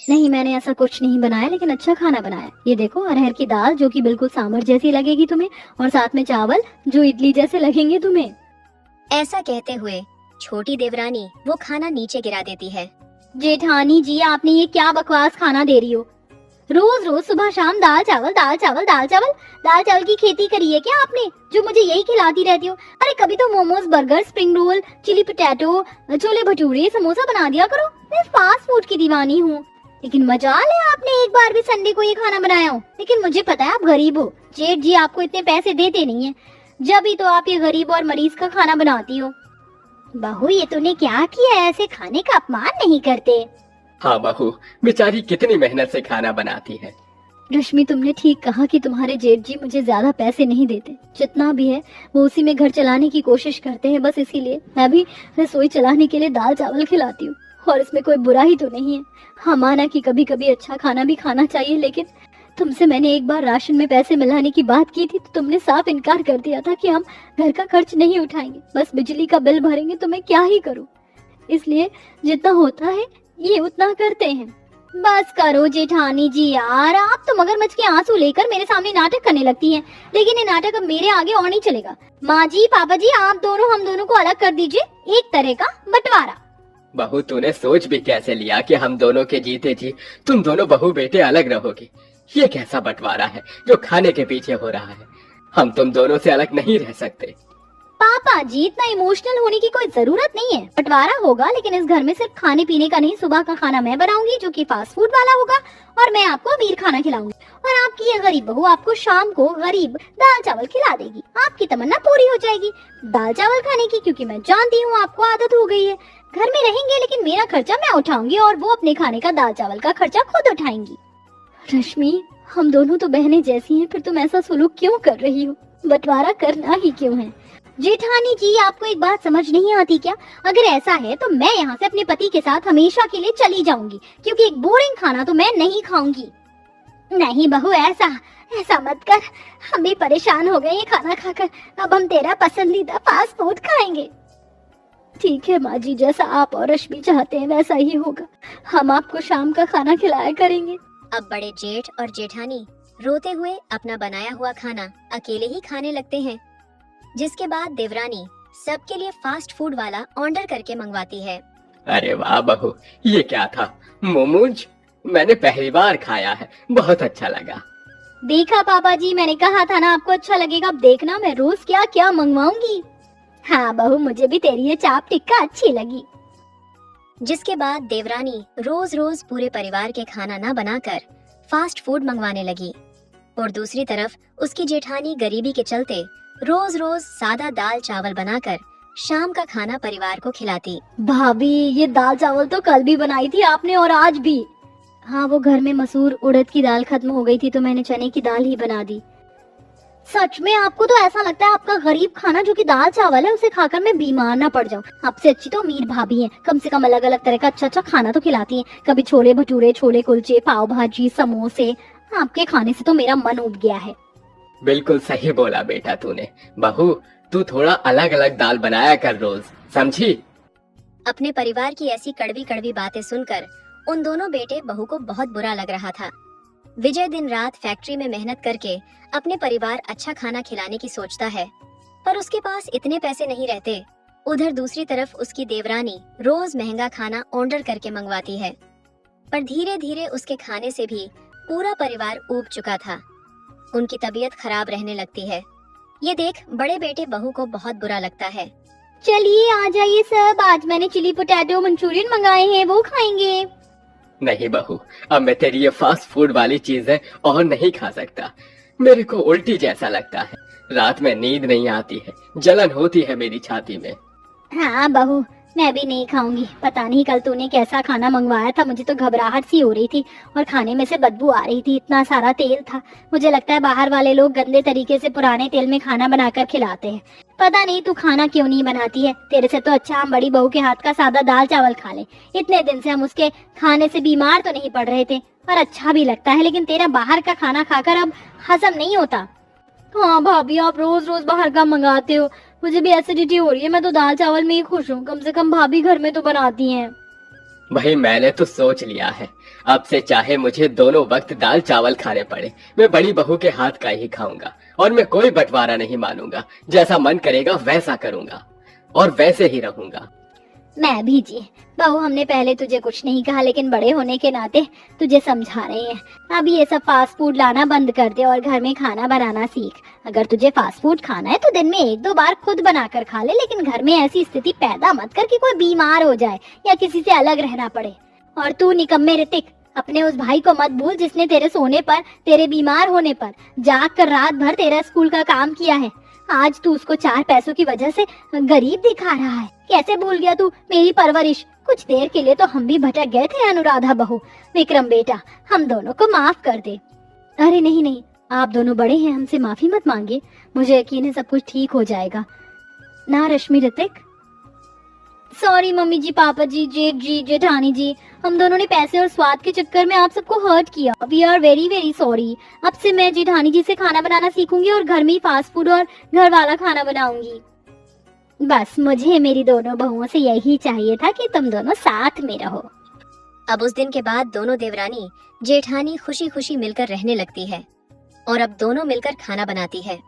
नहीं, मैंने ऐसा कुछ नहीं बनाया, लेकिन अच्छा खाना बनाया। ये देखो, अरहर की दाल जो कि बिल्कुल सांभर जैसी लगेगी तुम्हें, और साथ में चावल जो इडली जैसे लगेंगे तुम्हें। ऐसा कहते हुए छोटी देवरानी वो खाना नीचे गिरा देती है। जेठानी जी, आपने ये क्या बकवास खाना दे रही हो? रोज रोज सुबह शाम दाल चावल दाल चावल दाल चावल। दाल चावल की खेती करी है क्या आपने, जो मुझे यही खिलाती रहती हो? अरे कभी तो momos, burger, spring roll, chilli potato, chole bhature, samosa बना दिया करो। मैं फास्ट फूड की दीवानी हूँ। लेकिन मजाल है आपने एक बार भी संडे को ये खाना बनाया हो। लेकिन मुझे पता है आप गरीब हो, जेठ जी आपको इतने पैसे देते नहीं है, जब ही तो आप ये गरीब और मरीज का खाना बनाती हो। बहू, ये तूने क्या किया? ऐसे खाने का अपमान नहीं करते। हाँ बहू, बेचारी कितनी मेहनत से खाना बनाती है। रश्मि, तुमने ठीक कहा कि तुम्हारे जेठ जी मुझे ज्यादा पैसे नहीं देते। जितना भी है वो उसी में घर चलाने की कोशिश करते हैं। बस इसीलिए मैं भी रसोई चलाने के लिए दाल चावल खिलाती हूँ, और इसमें कोई बुरा ही तो नहीं है। हाँ, माना कि कभी कभी अच्छा खाना भी खाना चाहिए, लेकिन तुमसे मैंने एक बार राशन में पैसे मिलाने की बात की थी तो तुमने साफ इनकार कर दिया था कि हम घर का खर्च नहीं उठाएंगे, बस बिजली का बिल भरेंगे। तो मैं क्या ही करूँ, इसलिए जितना होता है ये उतना करते हैं। बस करो जेठानी जी यार, आप तो मगरमच्छ के आंसू लेकर मेरे सामने नाटक करने लगती हैं। लेकिन ये नाटक अब मेरे आगे और नहीं चलेगा। माँ जी, पापा जी, आप दोनों हम दोनों को अलग कर दीजिए, एक तरह का बंटवारा। बहू, तूने सोच भी कैसे लिया कि हम दोनों के जीते जी तुम दोनों बहू बेटे अलग रहोगे? ये कैसा बंटवारा है जो खाने के पीछे हो रहा है? हम तुम दोनों से अलग नहीं रह सकते। पापा जी, इतना इमोशनल होने की कोई जरूरत नहीं है। बंटवारा होगा, लेकिन इस घर में सिर्फ खाने पीने का नहीं, सुबह का खाना मैं बनाऊंगी जो कि फास्ट फूड वाला होगा, और मैं आपको अमीर खाना खिलाऊंगी। और आपकी ये गरीब बहू आपको शाम को गरीब दाल चावल खिला देगी। आपकी तमन्ना पूरी हो जाएगी दाल चावल खाने की, क्योंकि मैं जानती हूँ आपको आदत हो गई है। घर में रहेंगे, लेकिन मेरा खर्चा मैं उठाऊंगी, और वो अपने खाने का दाल चावल का खर्चा खुद उठाएंगी। रश्मि, हम दोनों तो बहनें जैसी हैं, फिर तुम ऐसा सुलूक क्यों कर रही हो? बंटवारा करना ही क्यों है? जेठानी जी, आपको एक बात समझ नहीं आती क्या? अगर ऐसा है तो मैं यहाँ से अपने पति के साथ हमेशा के लिए चली जाऊंगी, क्योंकि एक बोरिंग खाना तो मैं नहीं खाऊंगी। नहीं बहू, ऐसा ऐसा मत कर, हम भी परेशान हो गए ये खाना खाकर। अब हम तेरा पसंदीदा फास्ट फूड खाएंगे। ठीक है माँ जी, जैसा आप और रश्मि चाहते हैं वैसा ही होगा। हम आपको शाम का खाना खिलाया करेंगे। अब बड़े जेठ और जेठानी रोते हुए अपना बनाया हुआ खाना अकेले ही खाने लगते हैं, जिसके बाद देवरानी सबके लिए फास्ट फूड वाला ऑर्डर करके मंगवाती है। अरे वाह बहू, ये क्या था? मोमोज? मैंने पहली बार खाया है, बहुत अच्छा लगा। देखा पापा जी, मैंने कहा था ना आपको अच्छा लगेगा। अब देखना मैं रोज क्या क्या मंगवाऊंगी। हाँ बहू, मुझे भी तेरी ये चाप टिक्का अच्छी लगी। जिसके बाद देवरानी रोज रोज पूरे परिवार के खाना न बनाकर फास्ट फूड मंगवाने लगी, और दूसरी तरफ उसकी जेठानी गरीबी के चलते रोज रोज सादा दाल चावल बनाकर शाम का खाना परिवार को खिलाती। भाभी, ये दाल चावल तो कल भी बनाई थी आपने, और आज भी। हाँ, वो घर में मसूर उड़द की दाल खत्म हो गई थी तो मैंने चने की दाल ही बना दी। सच में आपको तो ऐसा लगता है आपका गरीब खाना जो कि दाल चावल है उसे खाकर मैं बीमार ना पड़ जाऊं? आपसे अच्छी तो अमीर भाभी हैं, कम से कम अलग अलग तरह का अच्छा अच्छा खाना तो खिलाती हैं। कभी छोले भटूरे, छोले कुलचे, पाव भाजी, समोसे। आपके खाने से तो मेरा मन उब गया है। बिल्कुल सही बोला बेटा तूने। बहू, तू थोड़ा अलग अलग दाल बनाया कर रोज, समझी? अपने परिवार की ऐसी कड़वी कड़वी बातें सुनकर उन दोनों बेटे बहू को बहुत बुरा लग रहा था। विजय दिन रात फैक्ट्री में मेहनत करके अपने परिवार अच्छा खाना खिलाने की सोचता है, पर उसके पास इतने पैसे नहीं रहते। उधर दूसरी तरफ उसकी देवरानी रोज महंगा खाना ऑर्डर करके मंगवाती है, पर धीरे धीरे उसके खाने से भी पूरा परिवार ऊब चुका था। उनकी तबीयत खराब रहने लगती है। ये देख बड़े बेटे बहू को बहुत बुरा लगता है। चलिए आ जाइए सब, आज मैंने चिली पोटैटो मंचूरियन मंगाए हैं, वो खाएंगे। नहीं बहू, अब मैं तेरी ये फास्ट फूड वाली चीजें और नहीं खा सकता। मेरे को उल्टी जैसा लगता है, रात में नींद नहीं आती है, जलन होती है मेरी छाती में। हाँ बहू, मैं भी नहीं खाऊंगी। पता नहीं कल तूने कैसा खाना मंगवाया था, मुझे तो घबराहट सी हो रही थी और खाने में से बदबू आ रही थी, इतना सारा तेल था। मुझे लगता है बाहर वाले लोग गंदे तरीके से पुराने तेल में खाना बनाकर खिलाते हैं। पता नहीं तू खाना क्यों नहीं बनाती है, तेरे से तो अच्छा हम बड़ी बहू के हाथ का सादा दाल चावल खा लें। इतने दिन से हम उसके खाने से बीमार तो नहीं पड़ रहे थे और अच्छा भी लगता है, लेकिन तेरा बाहर का खाना खाकर अब हजम नहीं होता। हाँ भाभी, आप रोज रोज बाहर का मंगाते हो, मुझे भी एसिडिटी हो रही है। मैं तो दाल चावल में ही खुश हूँ, कम से कम भाभी घर में तो बनाती हैं। भाई मैंने तो सोच लिया है, अब से चाहे मुझे दोनों वक्त दाल चावल खाने पड़े, मैं बड़ी बहू के हाथ का ही खाऊंगा और मैं कोई बंटवारा नहीं मानूंगा। जैसा मन करेगा वैसा करूंगा और वैसे ही रहूंगा। मैं भी जी। बहू, हमने पहले तुझे कुछ नहीं कहा, लेकिन बड़े होने के नाते तुझे समझा रहे हैं। अब ये सब फास्ट फूड लाना बंद कर दे और घर में खाना बनाना सीख। अगर तुझे फास्ट फूड खाना है तो दिन में 1-2 बार खुद बनाकर खा ले, लेकिन घर में ऐसी स्थिति पैदा मत कर कि कोई बीमार हो जाए या किसी से अलग रहना पड़े। और तू निकम्मे ऋतिक, अपने उस भाई को मत भूल जिसने तेरे सोने पर, तेरे बीमार होने पर जाग कर रात भर तेरा स्कूल का काम किया है। आज तू उसको 4 पैसों की वजह से गरीब दिखा रहा है। कैसे भूल गया तू मेरी परवरिश? कुछ देर के लिए तो हम भी भटक गए थे अनुराधा बहू। विक्रम बेटा, हम दोनों को माफ कर दे। अरे नहीं नहीं, आप दोनों बड़े हैं, हमसे माफी मत मांगे। मुझे यकीन है सब कुछ ठीक हो जाएगा ना रश्मि ऋतिक? सॉरी मम्मी जी, पापा जी, जेठ जी, जेठानी जी, हम दोनों ने पैसे और स्वाद के चक्कर में आप सबको हर्ट किया। We are very very sorry. अब से मैं जेठानी जी से खाना बनाना सीखूंगी और घर में ही फास्ट फूड और घर वाला खाना बनाऊंगी। बस मुझे मेरी दोनों बहुओं से यही चाहिए था कि तुम दोनों साथ में रहो। अब उस दिन के बाद दोनों देवरानी जेठानी खुशी खुशी मिलकर रहने लगती है और अब दोनों मिलकर खाना बनाती है।